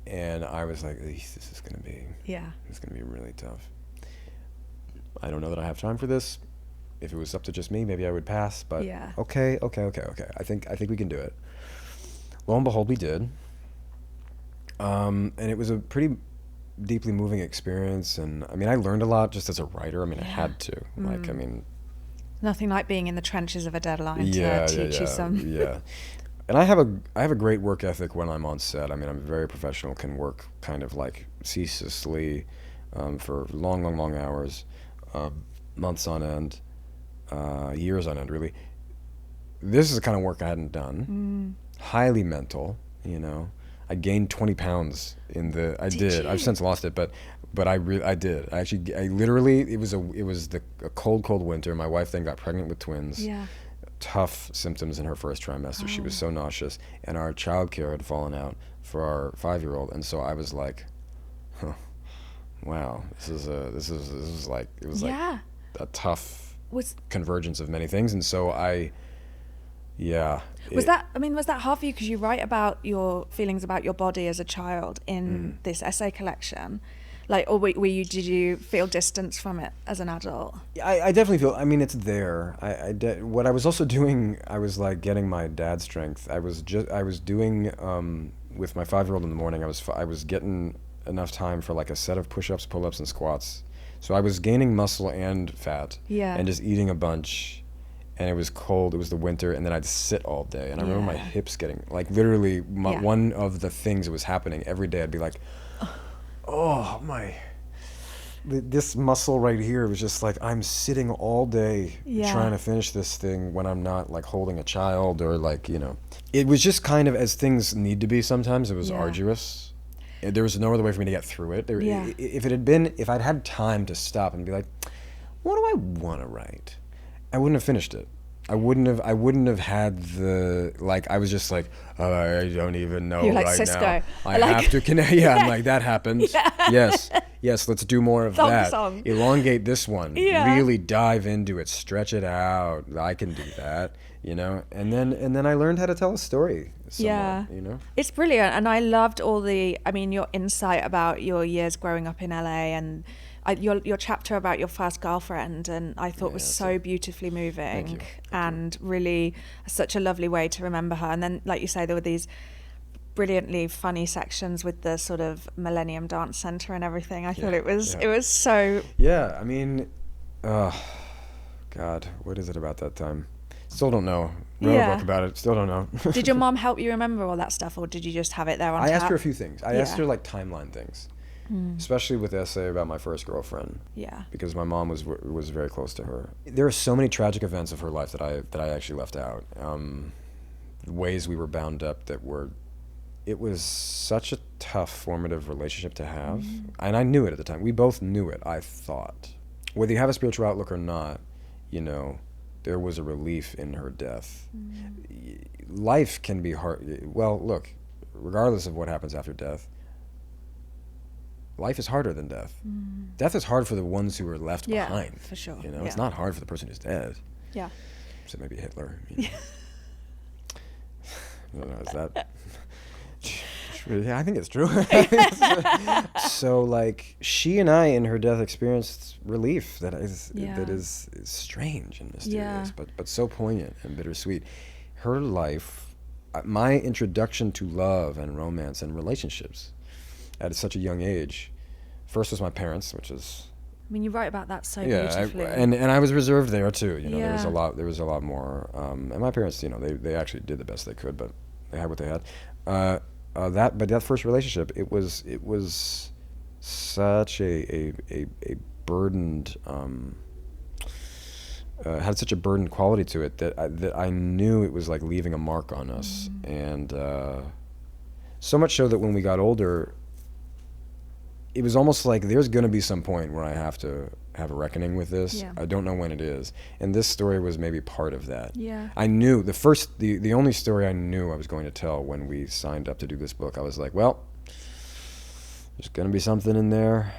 and I was like, this is gonna be really tough. I don't know that I have time for this. If it was up to just me, maybe I would pass, but okay. I think we can do it. Lo and behold, we did. And it was a pretty deeply moving experience, and I mean, I learned a lot just as a writer. I mean, I had to. Like, I mean, nothing like being in the trenches of a deadline to teach you some. Yeah. And I have a great work ethic when I'm on set. I mean, I'm very professional, can work kind of like ceaselessly for long hours, months on end. Years on end, really. This is the kind of work I hadn't done. Highly mental, I gained 20 pounds did. I've since lost it, but I did. I literally, it was a cold winter. My wife then got pregnant with twins. Yeah. Tough symptoms in her first trimester. She was so nauseous, and our childcare had fallen out for our 5-year-old, and so I was like, wow, this was like a tough convergence of many things. And so was that hard for you, because you write about your feelings about your body as a child in this essay collection, like, or did you feel distance from it as an adult? I definitely feel, I mean, it's there. What I was also doing, I was like getting my dad strength. I was doing with my 5-year-old in the morning, I was getting enough time for like a set of push-ups, pull-ups, and squats. So I was gaining muscle and fat, and just eating a bunch, and it was cold, it was the winter, and then I'd sit all day, and I remember my hips getting, like, literally, one of the things that was happening every day, I'd be like, this muscle right here was just like, I'm sitting all day trying to finish this thing when I'm not, like, holding a child, or, like, it was just kind of, as things need to be sometimes, it was arduous. There was no other way for me to get through it. If I'd had time to stop and be like, what do I want to write? I wouldn't have finished it. I wouldn't have had the, like, I was just like, I don't even know. You're like right Cisco. Now. I have to connect. Yeah, I'm like, that happened. Yes, let's do more of that. Elongate this one. Really dive into it, stretch it out. I can do that. you know. And then I learned how to tell a story somewhat, you know. It's brilliant, and I loved your insight about your years growing up in LA, and your chapter about your first girlfriend, and I thought was so beautifully moving. Thank you. And really such a lovely way to remember her. And then, like you say, there were these brilliantly funny sections with the sort of Millennium Dance Center and everything. I thought it was so... Yeah, I mean, God, what is it about that time? Still don't know. Wrote a book about it, still don't know. Did your mom help you remember all that stuff, or did you just have it there on I tap? asked her a few things. I asked her like timeline things, especially with the essay about my first girlfriend. Yeah. Because my mom was very close to her. There are so many tragic events of her life that I actually left out. Ways we were bound up it was such a tough formative relationship to have, and I knew it at the time. We both knew it, I thought. Whether you have a spiritual outlook or not, you know, there was a relief in her death. Life can be hard. Well, look, regardless of what happens after death, life is harder than death. Death is hard for the ones who are left behind. For sure. You know, it's not hard for the person who's dead. Yeah. So maybe Hitler. You know. I don't know, is that... Yeah, I think it's true. So, like, she and I, in her death, experienced relief that is strange and mysterious, but so poignant and bittersweet. Her life, my introduction to love and romance and relationships at such a young age, first was my parents, which is... I mean, you write about that so beautifully. And I was reserved there too. You know, there was a lot more. And my parents, you know, they actually did the best they could, but they had what they had. But that first relationship, it was such a burdened, had such a burdened quality to it that I knew it was like leaving a mark on us, and so much so that when we got older, it was almost like there's going to be some point where I have to have a reckoning with this. I don't know when it is, and this story was maybe part of that. I knew the only story I knew I was going to tell when we signed up to do this book. I was like, well, there's going to be something in there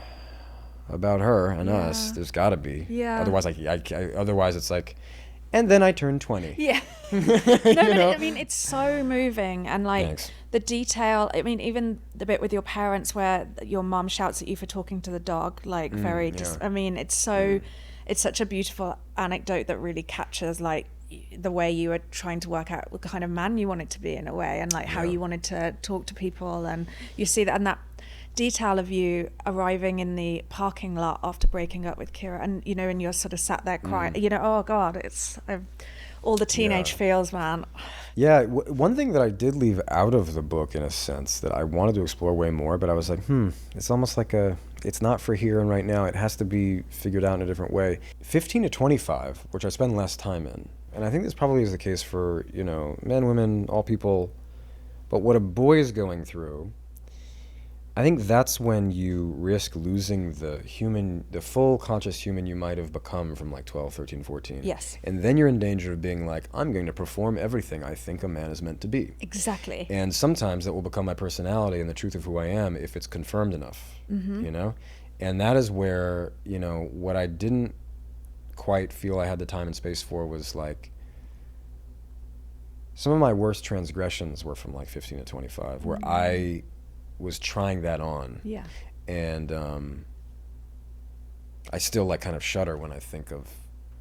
about her and us. There's got to be. Otherwise, otherwise it's like, and then I turned 20. I mean, it's so moving, and like. Thanks. The detail, I mean, even the bit with your parents where your mom shouts at you for talking to the dog, like I mean, it's such a beautiful anecdote that really captures like the way you were trying to work out what kind of man you wanted to be in a way, and like how you wanted to talk to people, and you see that, and that detail of you arriving in the parking lot after breaking up with Kira, and you know, and you're sort of sat there crying, you know, oh God, it's all the teenage feels, man. Yeah, one thing that I did leave out of the book, in a sense, that I wanted to explore way more, but I was like, it's almost like it's not for here and right now. It has to be figured out in a different way. 15 to 25, which I spend less time in, and I think this probably is the case for, you know, men, women, all people, but what a boy is going through, I think that's when you risk losing the full conscious human you might have become from like 12, 13, 14. Yes. And then you're in danger of being like, I'm going to perform everything I think a man is meant to be. Exactly. And sometimes that will become my personality and the truth of who I am if it's confirmed enough, you know? And that is where, you know, what I didn't quite feel I had the time and space for was like, some of my worst transgressions were from like 15 to 25, where I was trying that on, and I still like kind of shudder when I think of,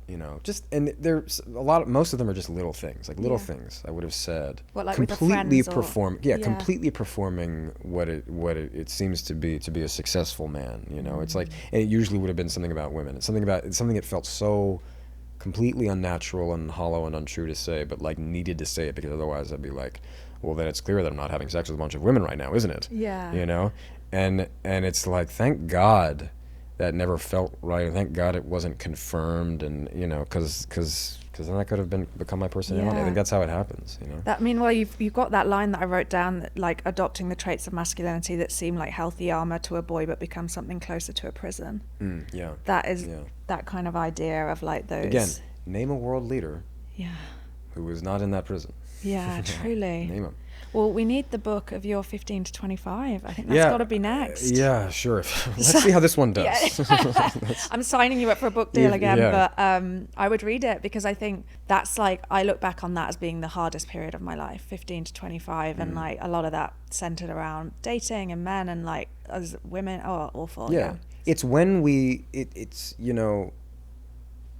you know, just, and there's most of them are just little things, like little things I would have said, what, like completely completely performing what it seems to be a successful man, you know. It's like, and it usually would have been something about women. It's something that felt so completely unnatural and hollow and untrue to say, but like needed to say it, because otherwise I'd be like, well, then it's clear that I'm not having sex with a bunch of women right now, isn't it? Yeah. You know? And it's like, thank God that never felt right, and thank God it wasn't confirmed, and, you know, because then that could have become my personality. I think that's how it happens, you know? That, I mean, well, you've got that line that I wrote down, that, like, adopting the traits of masculinity that seem like healthy armor to a boy but become something closer to a prison. That is that kind of idea of, like, those... Again, name a world leader who is not in that prison. Yeah, truly. Name him. Well, we need the book of your 15 to 25. I think that's got to be next. Yeah, sure. Let's see how this one does. Yeah. I'm signing you up for a book deal again, but I would read it because I think that's like, I look back on that as being the hardest period of my life, 15 to 25, and like a lot of that centered around dating and men and like as women. Oh, awful. Yeah. It's when it's you know,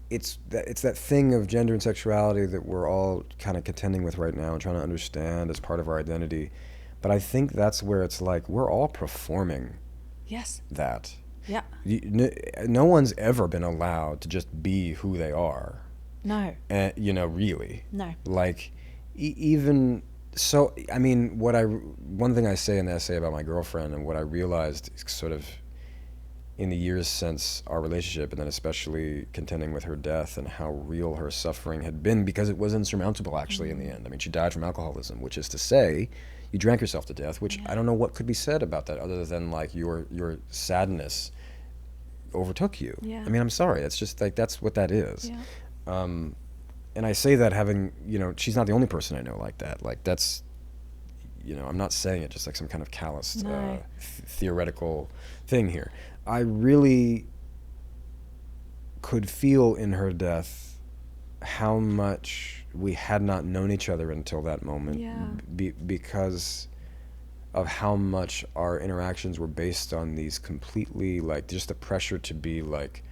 it's that thing of gender and sexuality that we're all kind of contending with right now and trying to understand as part of our identity. But I think that's where it's like we're all performing that. Yeah. No one's ever been allowed to just be who they are. No. You know, really. No. Like, even so, I mean, one thing I say in the essay about my girlfriend and what I realized sort of in the years since our relationship, and then especially contending with her death and how real her suffering had been, because it was insurmountable actually in the end. I mean, she died from alcoholism, which is to say, you drank yourself to death, which I don't know what could be said about that other than like your sadness overtook you. Yeah. I mean, I'm sorry, it's just like, that's what that is. Yeah. And I say that having, you know, she's not the only person I know like that. Like, that's, you know, I'm not saying it just like some kind of calloused theoretical thing here. I really could feel in her death how much we had not known each other until that moment, because of how much our interactions were based on these completely, like, just the pressure to be like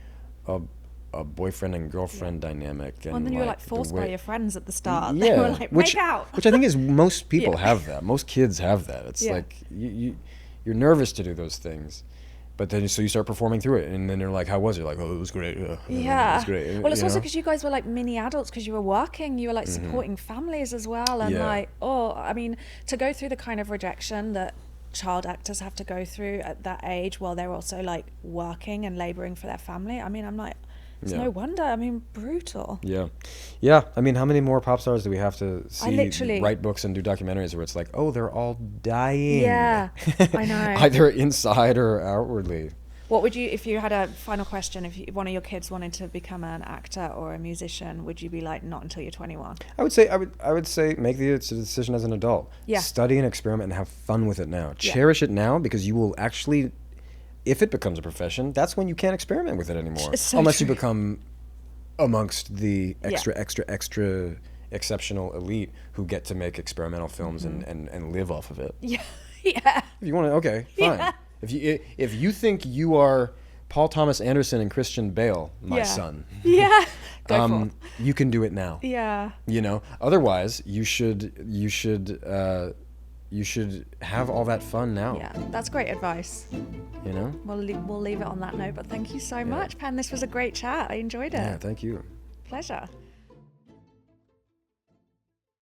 a boyfriend and girlfriend dynamic. And then you were like forced by your friends at the start. Yeah, they were like, make out. Which I think is, most people have that. Most kids have that. It's like you're nervous to do those things. But then, so you start performing through it, and then they're like, "How was it?" Like, "Oh, it was great." It was great. Well, it's also because you guys were like mini adults, because you were working, you were like supporting families as well, and like, I mean, to go through the kind of rejection that child actors have to go through at that age, while they're also like working and laboring for their family. I mean, I'm like, it's no wonder. I mean, brutal. Yeah. I mean, how many more pop stars do we have to see write books and do documentaries where it's like, oh, they're all dying? Yeah, I know. Either inside or outwardly. What would you, if you had a final question, if one of your kids wanted to become an actor or a musician, would you be like, not until you're 21? I would say make the decision as an adult. Yeah. Study and experiment and have fun with it now. Cherish it now, because you will actually, if it becomes a profession, that's when you can't experiment with it anymore. Unless you become amongst the extra exceptional elite who get to make experimental films and live off of it. Yeah. If you want to, okay, fine. Yeah. If you think you are Paul Thomas Anderson and Christian Bale, my son, go for it. You can do it now. Yeah. You know, otherwise you should have all that fun now. Yeah, that's great advice. You know? We'll leave it on that note, but thank you so much, Penn. This was a great chat. I enjoyed it. Yeah, thank you. Pleasure.